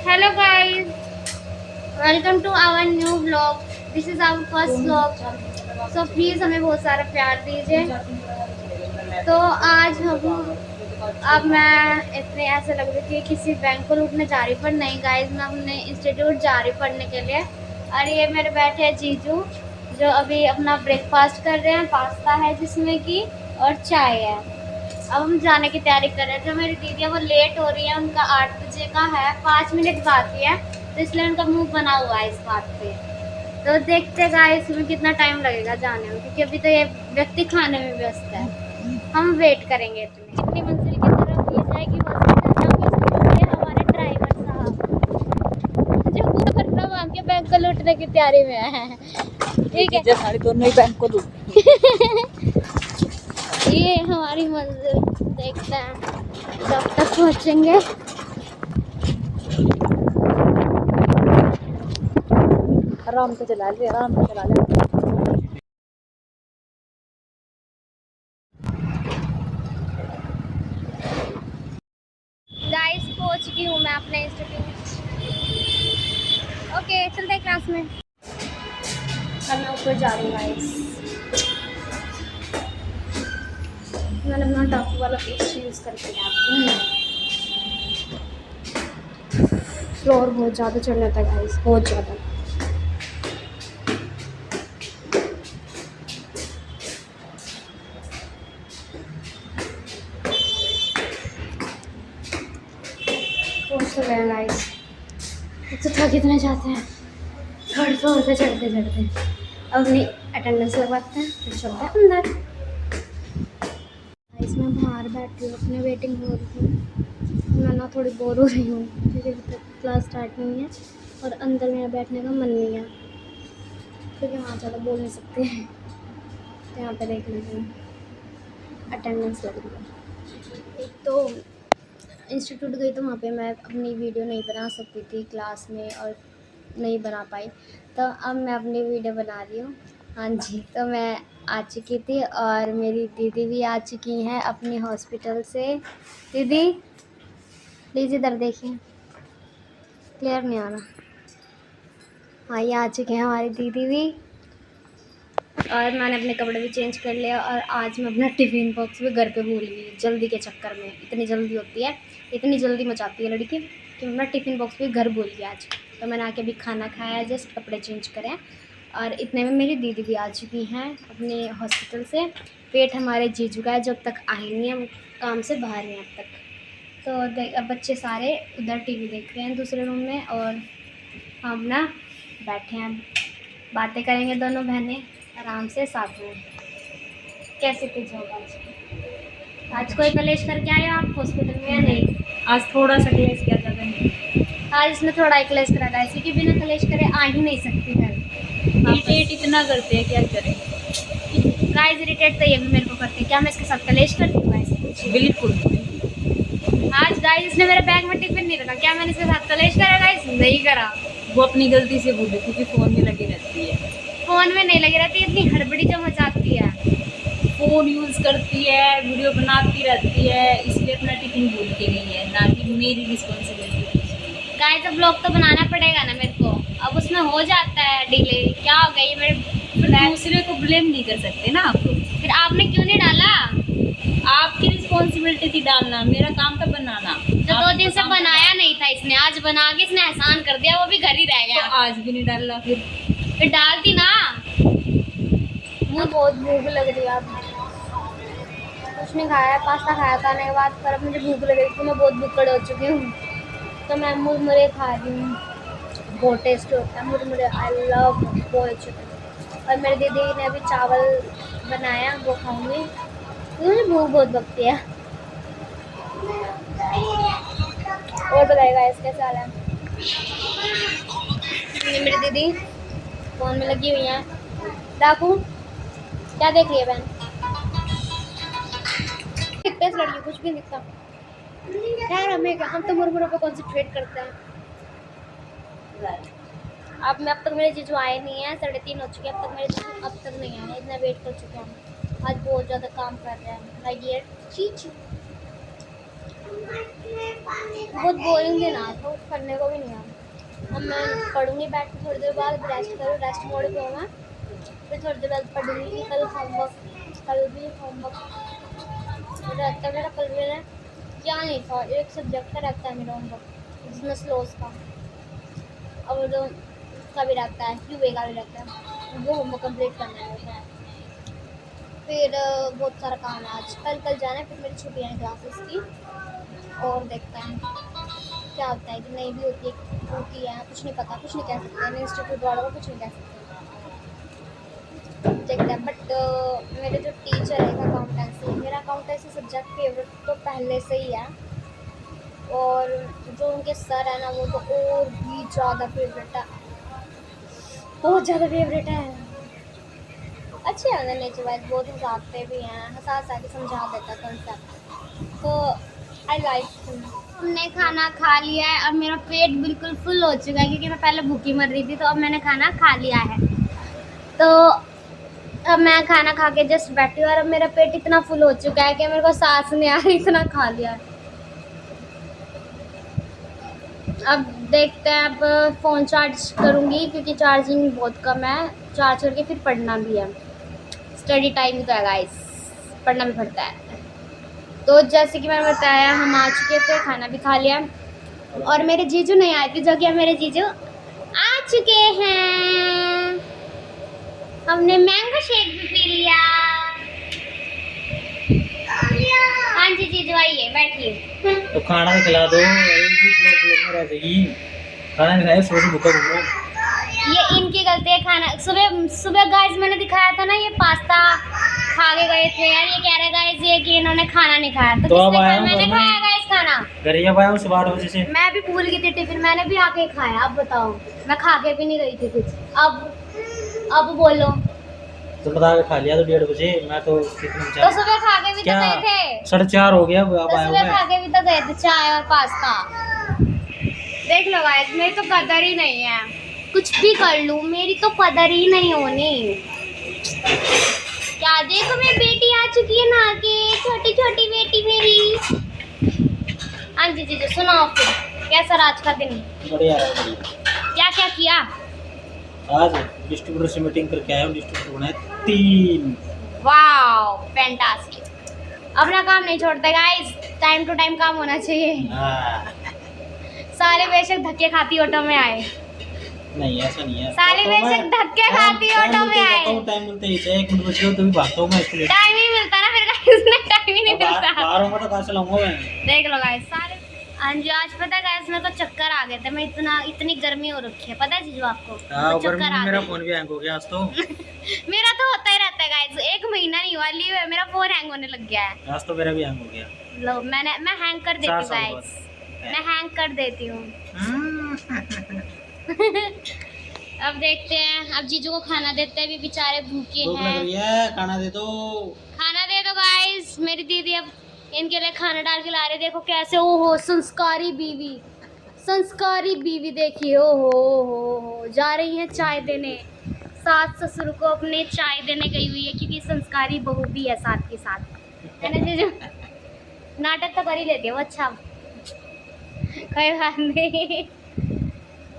Hello guys, welcome to our new vlog. This is our first vlog. So please हमें बहुत सारा प्यार दीजिए। तो आज हम अब मैं इतने ऐसे लग रही थी किसी बैंक को लूटने जा रही, पर नहीं गाइस, मैं अपने इंस्टीट्यूट जा रही पढ़ने के लिए। और ये मेरे बैठे हैं जीजू, जो अभी अपना ब्रेकफास्ट कर रहे हैं। पास्ता है जिसमें कि और चाय है। अब हम जाने की तैयारी कर रहे हैं। जो मेरी दीदी है वो लेट हो रही है, उनका 8 बजे का है, 5 मिनट बाकी है, तो इसलिए उनका मुंह बना हुआ है इस बात पे। तो देखते गाइस इसमें कितना टाइम लगेगा जाने में, क्योंकि अभी तो ये व्यक्ति खाने में व्यस्त है। हम वेट करेंगे इतनी कितनी मंजिल की तरफ ये जाएगी हॉस्पिटल, ये हमारे ड्राइवर साहब जो पूरा खतरा मांग के बैंक को लूटने की तैयारी में है। ठीक है, सारे दोनों ही बैंक को लूट। ये हमारी मंजिल, देखते हैं जब तक पहुंचेंगे। आराम से चला ले, आराम से चला ले। गाइस पहुंच गई हूँ मैं अपने इंस्टीट्यूट। ओके चलते हैं क्लास में। अब मैं ऊपर जा रही हूँ गाइस। मैंने अपना डाकू वाला पेस्ट यूज़ करके फ्लोर बहुत ज़्यादा चढ़ना था गाइस, बहुत ज़्यादा। पहुँच तो गए गाइस। तो थक इतने जाते हैं थर्ड फ्लोर पे चढ़ते चढ़ते। अब अपनी अटेंडेंस लगवाते हैं फिर चलते हैं अंदर। मैं बाहर बैठी हूँ अपने वेटिंग हॉल में। मैं ना थोड़ी बोर हो रही हूँ क्योंकि अभी तक क्लास स्टार्ट नहीं है और अंदर मेरा बैठने का मन नहीं है, क्योंकि वहाँ ज़्यादा बोल नहीं सकते हैं। तो यहाँ पे देख लीजिए अटेंडेंस लग रही है। एक तो इंस्टीट्यूट गई तो वहाँ पे मैं अपनी वीडियो नहीं बना सकती थी क्लास में और नहीं बना पाई, तो अब मैं अपनी वीडियो बना रही हूँ। हाँ जी, तो मैं आ चुकी थी और मेरी दीदी भी आ चुकी हैं अपनी हॉस्पिटल से। दीदी प्लीज़ इधर देखिए, क्लियर नहीं आ रहा। हाँ ये आ चुके हैं हमारी दीदी भी। और मैंने अपने कपड़े भी चेंज कर लिया और आज मैं अपना टिफ़िन बॉक्स भी घर पे भूल गई जल्दी के चक्कर में। इतनी जल्दी होती है, इतनी जल्दी मचाती है लड़की कि मैं अपना टिफ़िन बॉक्स भी घर भूल गया आज। तो मैंने आके भी खाना खाया, जस्ट कपड़े चेंज करें और इतने में मेरी दीदी भी आ चुकी हैं अपने हॉस्पिटल से। पेट हमारे जीजू का है, जब तक आई नहीं है, वो काम से बाहर हैं अब तक। तो अब बच्चे सारे उधर टीवी देख रहे हैं दूसरे रूम में और हम ना बैठे हैं, बातें करेंगे दोनों बहनें आराम से साथ में। कैसे कुछ होगा आज कोई कलेश करके आए आप हॉस्पिटल में या नहीं? आज थोड़ा सा क्लेश किया, ज़्यादा नहीं। आज इसने थोड़ा ही क्लेश करा था, ऐसे कि बिना क्लेश करे आ ही नहीं सकती घर। इरिटेट इतना करते हैं, क्या करें। गाइस इरिटेट तो ये भी मेरे को करते हैं। क्या मैं इसके साथ कलेश करती हूँ गाइस? बिल्कुल। आज गाइस इसने मेरे बैग में टिफिन नहीं रखा, क्या मैंने इसके साथ कलेश करा गाइस? नहीं करा। वो अपनी गलती से भूल गई क्योंकि फ़ोन में लगी रहती है। फ़ोन में नहीं लगी रहती, इतनी हड़बड़ी जो मचाती है। फ़ोन यूज़ करती है, वीडियो बनाती रहती है, इसलिए अपना टिफिन भूल के गई है, ना कि मेरी रिस्पॉन्सिबिलिटी। गाइस अब ब्लॉग तो बनाना पड़ेगा ना मेरे को, अब उसमें हो जाता है डिले। क्या हो गई मेरे दूसरे को ब्लेम नहीं कर सकते ना आप लोग। फिर आपने क्यों नहीं डाला? आपकी रिस्पॉन्सिबिलिटी थी डालना, मेरा काम था बनाना। जो 2 दिन से बनाया नहीं था इसने, आज बना के इसने एहसान कर दिया, वो भी घर ही रह गया। तो आज भी नहीं डाला, फिर डालती ना। मुझे बहुत भूख लग रही है, अब कुछ नहीं खाया, पास्ता खाया खाने के बाद, पर अब मुझे भूख लग रही थी, मैं बहुत भूखड़ हो चुकी हूँ। तो मैं मुरमुरे खा रही हूँ, बहुत टेस्ट होता है मुरमुरे। I love boiled chicken. और मेरी दीदी ने अभी चावल बनाया, वो खाऊंगी। मुझे भूख बहुत लगती है। और बताएगा इसके साल है। ये मेरी दीदी फ़ोन में लगी हुई है। डाकू क्या देख रही है बहन? दिखता है इस लड़की, कुछ भी दिखता। खैर हम तो मुरमुरों पे कॉन्सेंट्रेट करते हैं। अब तक मेरे जीजू आए नहीं हैं, 3:30 हो चुके हैं, अब तक नहीं आए। इतना वेट कर चुके हैं, आज बहुत ज़्यादा काम कर रहे हैं माय डियर जीजू। बहुत बोरिंग दिन आ था, कुछ करने को भी नहीं अब मैं पढ़ूंगी बैठ के थोड़ी देर बाद, रेस्ट करूँ, रेस्ट मोड पे हूँ मैं, फिर थोड़ी देर बाद पढ़ूंगी। कल भी होमवर्क रहता है मेरा। कल मैंने क्या नहीं था, एक सब्जेक्ट का रहता है मेरा होमवर्क, बिजनेस लॉस का, और का भी रहता है, QA का भी रहता है, वो होमवर्क कंप्लीट करना है। फिर बहुत सारा काम है आज, कल जाना है। फिर मेरी छुट्टियाँ हैं क्लासेस की, और देखते हैं क्या होता है कि नहीं भी होती है, कुछ नहीं पता, कुछ नहीं कह सकते, इंस्टीट्यूट वालों को कुछ नहीं कह सकते, देखते हैं। बट मेरे जो टीचर है अकाउंटेंसी, मेरा अकाउंटेंसी सब्जेक्ट फेवरेट तो पहले से ही है, और जो उनके सर है ना वो तो और भी ज़्यादा फेवरेट है, बहुत ज़्यादा फेवरेट है। अच्छे हैं नेचर वाइज, बहुत हंसाते भी हैं, हंसा के समझा देता कॉन्सेप्ट, तो आई लाइक। हमने खाना खा लिया है, अब मेरा पेट बिल्कुल फुल हो चुका है, क्योंकि मैं पहले भूखी मर रही थी, तो अब मैंने खाना खा लिया है। तो अब मैं खाना खा के जस्ट बैठी हूँ, और अब मेरा पेट इतना फुल हो चुका है कि मेरे को सांस नहीं आ रही, इतना खा लिया है। अब देखते हैं, अब फ़ोन चार्ज करूँगी, क्योंकि चार्जिंग बहुत कम है, चार्ज करके फिर पढ़ना भी है, स्टडी टाइम ही तो है गाइस, पढ़ना भी पड़ता है। तो जैसे कि मैंने बताया, हम आ चुके थे, खाना भी खा लिया, और मेरे जीजू नहीं आए थे, जो कि मेरे जीजू आ चुके हैं। हमने मैंगो शेक भी पी लिया। हाँ जी जीजू आइए, बैठिए। तो खाना तो खिला दो, रह जाएगी, खाना नहीं खाया, सुबह से भूखा घूम रहा हूं। ये इनकी गलती है, खाना सुबह गाइस मैंने दिखाया था ना, ये पास्ता खा के गए थे यार, ये कह रहे गाइस ये कि इन्होंने खाना नहीं खाया, तो अब किसने आया खाया? मैंने खाया गाइस खाना, घर ही अब आया हूं सुबह 8 बजे से। मैं भी भूल गई थी टिफिन, मैंने भी आके खाया। अब बताओ, मैं खा के भी नहीं गई थी कुछ। अब बोलो, तो बता के खा लिया तो 1:30 बजे, मैं तो तो सुबह खा के भी तो क्या? गए थे, 4:30 हो गया, अब तो आया हूं सुबह मैं। खा के भी तो गए थे, चाय और पास्ता। देख लो गाइस, मेरी तो कदर ही नहीं है, कुछ भी कर लूं मेरी तो कदर ही नहीं होनी। क्या देखो, मेरी बेटी आ चुकी है ना, के छोटी छोटी बेटी मेरी। हाँ जी जी, सुनाओ फिर, कैसा आज का दिन? बढ़िया रहा, बढ़िया। क्या क्या किया आज डिस्ट्रीब्यूटर से मीटिंग करके आया हूं, डिस्ट्रीब्यूटर बनाए 3। Wow fantastic. अपना काम नहीं छोड़ते गाइस, टाइम टू टाइम काम होना चाहिए। हाँ। सारे बेशक धक्के खाती ऑटो में आए, नहीं ऐसा नहीं है, सारे बेशक धक्के खाती ऑटो में आए। टाइम मिलता ही है, 1 मिनट बच गया तो भी भागता हूं मैं इसके लिए। टाइम ही मिलता ना फिर गाइस, ना टाइम ही नहीं मिलता। बाहर होगा तो कहां से लाऊंगा मैं? देख लो गाइस सारे। हाँ जी, आज पता है गाइस मेरे को चक्कर आ गए थे, मैं इतनी गर्मी हो रखी है, पता है जीजू आपको? हां, तो चक्कर आ मेरा गए। फोन भी हैंग हो गया आज तो। मेरा तो होता ही रहता है गाइस, 1 महीना नहीं हुआ ली मेरा फोन हैंग होने लग गया है। आज तो मेरा भी हैंग हो गया। लो मैं हैंग कर देती हूँ गाइस, मैं हैंग कर देती हूँ। अब देखते हैं, अब जीजू को खाना देते हैं, भी बेचारे भूखे भूख लग हैं। रही है, खाना दे दो। खाना दे दो गाइस, मेरी दीदी अब इनके लिए खाना डाल के ला रही, देखो कैसे। ओहो संस्कारी बीवी, संस्कारी बीवी देखिए, ओहो जा रही है चाय देने, सास ससुर को अपने चाय देने गई हुई है, क्योंकि संस्कारी बहू भी है साथ के साथ, है ना जीजू? नाटक तो कर ही लेती है वो, अच्छा कोई बात नहीं।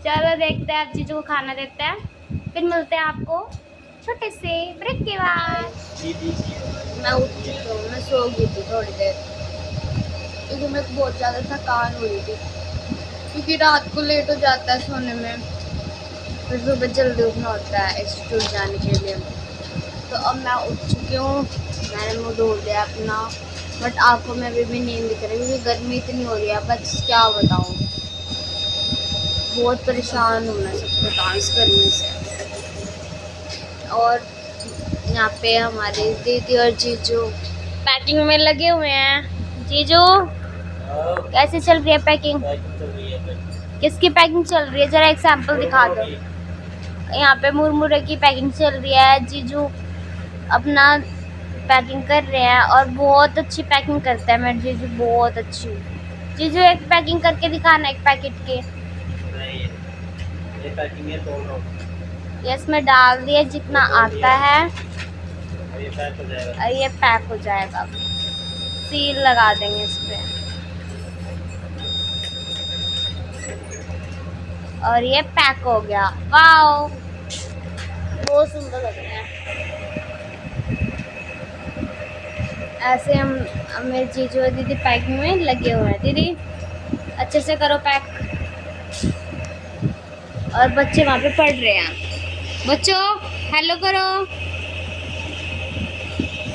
चलो देखते हैं, अब जीजू को खाना देते हैं, फिर मिलते हैं आपको छोटे से ब्रेक के बाद। मैं उठ चुकी हूँ, मैं सो गई थी थोड़ी देर, क्योंकि मेरे को बहुत ज़्यादा थकान हो रही थी, क्योंकि रात को लेट हो जाता है सोने में, फिर सुबह जल्दी उठना होता है इंस्टीट्यूट जाने के लिए। तो अब मैं उठ चुकी हूँ, मैंने मुँह धो लिया अपना, बट आँखों में अभी भी नींद दिख रही है, क्योंकि गर्मी इतनी हो रही है, बस क्या बताऊँ, बहुत परेशान हूँ मैं सच बताऊँ इस गर्मी से। और यहाँ पे हमारे दीदी और जीजू पैकिंग में लगे हुए हैं। जीजू कैसे चल रही है पैकिंग? किसकी पैकिंग चल रही है, जरा एक सैंपल दिखा दो। यहाँ पे मुरमुरे की पैकिंग चल रही है, जीजू अपना पैकिंग कर रहे हैं, और बहुत अच्छी पैकिंग करता है मेरे जीजू, बहुत अच्छी। जीजू एक पैकिंग करके दिखाना, एक पैकेट के। ये इसमें डाल दिए जितना आता है, ये पैक हो जाएगा, सील लगा देंगे इस पे। और ये पैक हो गया। वाओ, बहुत सुंदर लग रहा है। ऐसे हम मेरे जीजू और दीदी पैकिंग में लगे हुए हैं। दीदी अच्छे से करो पैक। और बच्चे वहाँ पे पढ़ रहे हैं। बच्चों हेलो करो।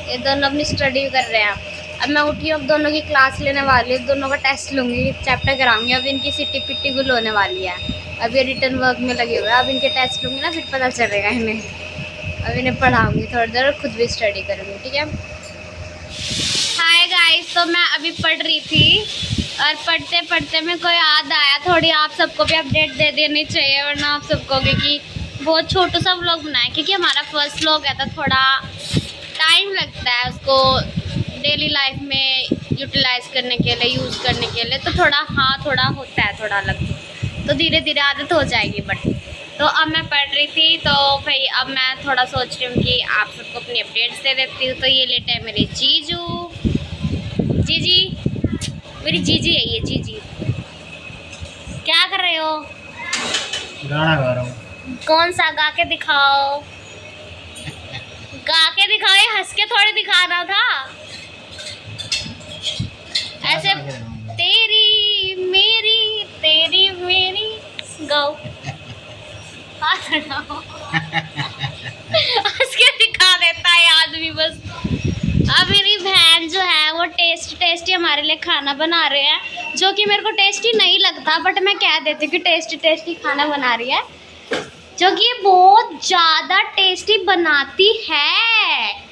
ये दोनों अपनी स्टडी कर रहे हैं। अब मैं उठी हूँ, अब दोनों की क्लास लेने वाली हूँ, दोनों का टेस्ट लूँगी, चैप्टर कराऊंगी। अब इनकी सिटी पिट्टी गुल होने वाली है। अब ये रिटर्न वर्क में लगे हुए हैं। अब इनके टेस्ट लूँगी ना, फिर पता चलेगा इन्हें। अब इन्हें पढ़ाऊँगी थोड़ी देर और खुद भी स्टडी करूँगी, ठीक है। हाय गाइस, तो मैं अभी पढ़ रही थी और पढ़ते पढ़ते मेरे को याद आया थोड़ी आप सबको भी अपडेट दे देनी चाहिए, वरना आप सबको क्योंकि बहुत छोटा सा व्लॉग बनाए, क्योंकि हमारा फर्स्ट व्लॉग है तो थोड़ा टाइम लगता है उसको डेली लाइफ में यूटिलाइज करने के लिए, यूज़ करने के लिए। तो थोड़ा होता है थोड़ा अलग, तो धीरे धीरे आदत हो जाएगी। बट तो अब मैं पढ़ रही थी, तो भाई अब मैं थोड़ा सोच रही हूँ कि आप सबको अपनी अपडेट्स दे देती हूँ। तो ये लेटे है मेरे जीजू, जीजी, मेरी जीजी है ये, जीजी। क्या कर रहे हो? गाना गा रहा हूँ। कौन सा? गा के दिखाओ, गा के दिखाओ। ये हंस के थोड़ी दिखाना था। ऐसे तेरी मेरी गाओ। हंस के दिखा देता है आदमी बस। अब मेरी बहन जो है वो टेस्टी हमारे लिए खाना बना रहे हैं, जो कि मेरे को टेस्टी नहीं लगता, बट मैं कह देती हूँ कि टेस्टी खाना बना रही है, जो कि ये बहुत ज़्यादा टेस्टी बनाती है।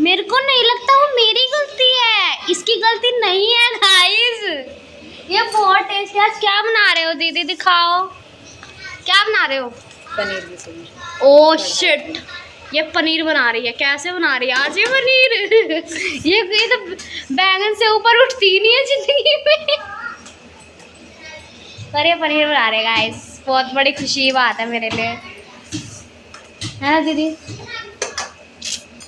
मेरे को नहीं लगता वो मेरी गलती है, इसकी गलती नहीं है गाइस। ये बहुत टेस्टी। आज क्या बना रहे हो दीदी, दिखाओ क्या बना रहे हो? पनीर की सब्जी। ओह शिट, ये पनीर बना रही है। कैसे बना रही है आज ये पनीर? ये तो बैंगन से ऊपर उठती नहीं है जिंदगी में। पर ये पनीर बना रहे गाइस, बहुत बड़ी खुशी की बात है मेरे लिए, है ना दीदी?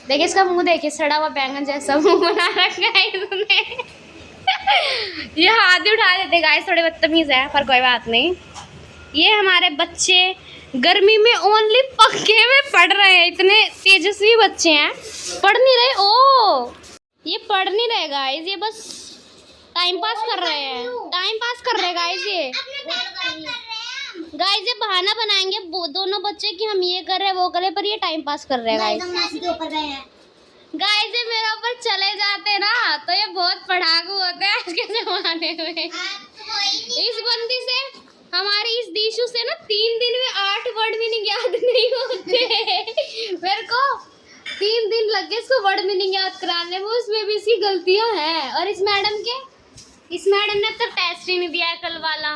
देखिए इसका मुंह, देखिए सड़ा हुआ बैंगन जैसा मुंह बना रखा है इसने। ये हाथ भी उठा देते गाइस, थोड़े बदतमीज है पर कोई बात नहीं। ये हमारे बच्चे गर्मी में ओनली पक्के में पढ़ रहे हैं। इतने तेजस्वी बच्चे हैं, पढ़ नहीं रहे। ओ ये पढ़ नहीं रहे गाइस, ये बस टाइम पास कर रहे हैं, टाइम पास कर रहे हैं गाइस। ये बहाना बनाएंगे दोनों बच्चे कि हम ये कर रहे हैं वो कर रहे हैं, पर ये टाइम पास कर रहे हैं गाइस। गाइस ये मेरे ऊपर चले जाते ना तो ये बहुत पढ़ाकू होते हैं आज के जमाने में। इस बंदी से, हमारी इस दीशु से ना 3 दिन में 8 वर्ड मीनिंग याद नहीं होते। मेरे को 3 दिन लग गए इसको वर्ड मीनिंग याद कराने में, उसमें भी इसकी गलतियां हैं। और इस मैडम ने अब तक टेस्ट ही नहीं दिया है कल वाला,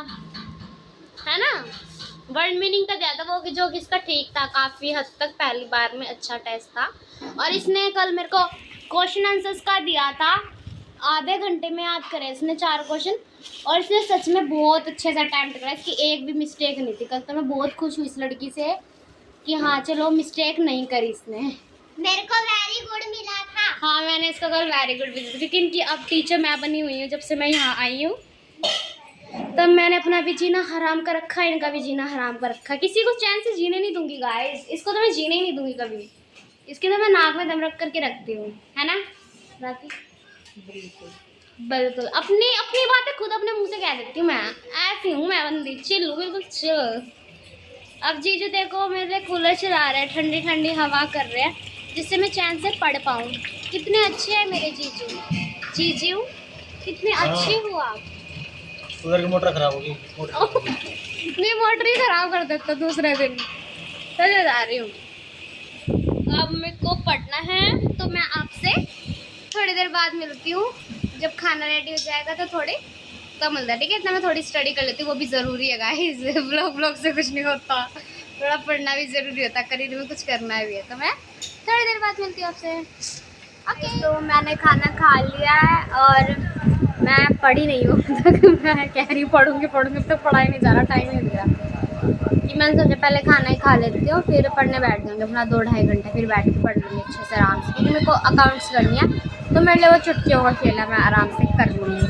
है ना? वर्ड मीनिंग का दिया था वो कि जो कि इसका ठीक था, काफ़ी हद तक पहली बार में अच्छा टेस्ट था। और इसने कल मेरे को क्वेश्चन आंसर्स का दिया था, आधे घंटे में याद करे इसने 4 क्वेश्चन, और इसने सच में बहुत अच्छे से अटैम्प्ट करा, इसकी एक भी मिस्टेक नहीं थी। कल तो मैं बहुत खुश हुई इस लड़की से कि हाँ चलो मिस्टेक नहीं करी इसने। मेरे को वेरी गुड मिला था। हाँ मैंने इसको कल वेरी गुड भी दिया, क्योंकि इनकी अब टीचर मैं बनी हुई हूँ। जब से मैं यहाँ आई हूँ तब मैंने अपना भी जीना हराम कर रखा है, इनका भी जीना हराम कर रखा है। किसी को चैन से जीने नहीं दूंगी गाइस, इसको तो मैं जीने ही नहीं दूंगी कभी। इसके तो मैं नाक में दम रख करके रखती हूँ, है ना राखी? बिल्कुल अपनी बातें खुद अपने मुंह से कह देती हूँ। मैं ऐसी हूँ, मैं बंदी चिल हूँ, बिल्कुल चिल। अब जीजू देखो मेरे लिए कूलर चला रहे हैं, ठंडी ठंडी हवा कर रहे हैं, जिससे मैं चैन से पढ़ पाऊँ। कितने अच्छे हैं मेरे जीजू, कितने अच्छे हो आप। उधर की मोटर खराब होगी। नहीं मोटर ही खराब कर देता दूसरे दिन। चले जा रही हूँ, अब मेरे को पढ़ना है, तो मैं आपसे थोड़ी देर बाद मिलती हूँ। जब खाना रेडी हो जाएगा तो थोड़े तो मिलता है, ठीक है? इतना मैं थोड़ी स्टडी कर लेती हूँ, वो भी ज़रूरी है गाइस। ब्लॉग से कुछ नहीं होता, थोड़ा पढ़ना भी ज़रूरी होता है, करियर में कुछ करना भी है। तो मैं थोड़ी देर बाद मिलती हूँ आपसे। ओके तो मैंने खाना खा लिया है और मैं पढ़ी नहीं हूँ तक। मैं कह रही पढ़ूँगी अब तक पढ़ाई नहीं जा रहा, टाइम नहीं दिया कि मैंने सोचा पहले खाना ही खा लेती हूँ, फिर पढ़ने बैठ जाऊँगी अपना 2-2.5 घंटे, फिर बैठ के पढ़ लूँगी अच्छे से आराम से, क्योंकि मेरे को अकाउंट्स करनी है। तो मेरे लिए वो चुटकियों का खेल है, मैं आराम से कर लूँगी।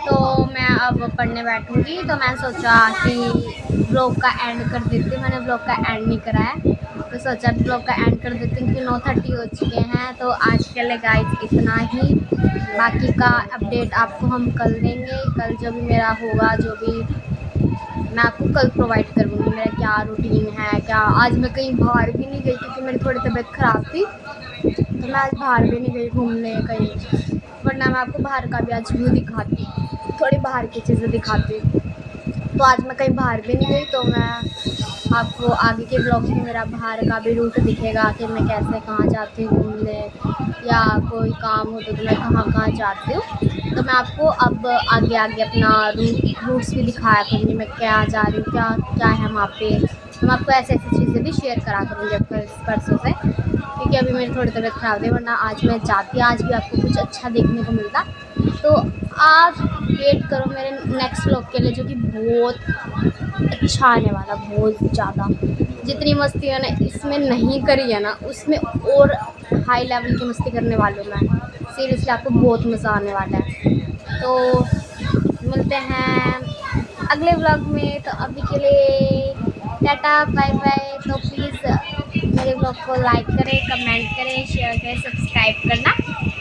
तो मैं अब पढ़ने बैठूँगी, तो मैं सोचा कि ब्लॉग का एंड कर देती हूँ। मैंने ब्लॉग का एंड नहीं करा है तो सोचा ब्लॉग का एंड कर देती हूँ, क्योंकि 9:30 हो चुके हैं। तो आज के लिए गाइस इतना ही, बाकी का अपडेट आपको हम कल देंगे। कल जो भी मेरा होगा, जो भी मैं आपको कल प्रोवाइड करूँगी, मेरा क्या रूटीन है क्या। आज मैं कहीं बाहर भी नहीं गई क्योंकि मेरी थोड़ी तबीयत ख़राब थी, तो मैं आज बाहर भी नहीं गई घूमने कहीं, वरना मैं आपको बाहर का भी आज व्यू दिखाती, थोड़ी बाहर की चीज़ें दिखाती। तो आज मैं कहीं बाहर भी नहीं गई, तो मैं आपको आगे के ब्लॉग में मेरा बाहर का भी रूट दिखेगा कि मैं कैसे कहाँ जाती हूँ घूमने, या कोई काम हो तो मैं कहाँ जाती हूँ। तो मैं आपको अब आगे अपना रूट्स भी दिखाया करूँगी, मैं क्या जा रही हूँ, क्या है वहाँ पे। तो मैं आपको ऐसी चीज़ें भी शेयर करा करूँगी परसों से, क्योंकि अभी मेरी थोड़ी तबीयत ख़राब है, वरना आज मैं जाती, आज भी आपको कुछ अच्छा देखने को मिलता। तो आप वेट करो मेरे नेक्स्ट व्लॉग के लिए, जो कि बहुत अच्छा आने वाला, बहुत ज़्यादा। जितनी मस्ती मैंने इसमें नहीं करी है ना, उसमें और हाई लेवल की मस्ती करने वाली हूँ मैं। सीरियसली आपको बहुत मज़ा आने वाला है। तो मिलते हैं अगले व्लॉग में। तो अभी के लिए टाटा बाय बाय। तो प्लीज़ मेरे व्लॉग को लाइक करें, कमेंट करें, शेयर करें, सब्सक्राइब करना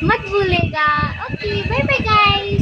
मत भूलेगा। Okay bye bye guys.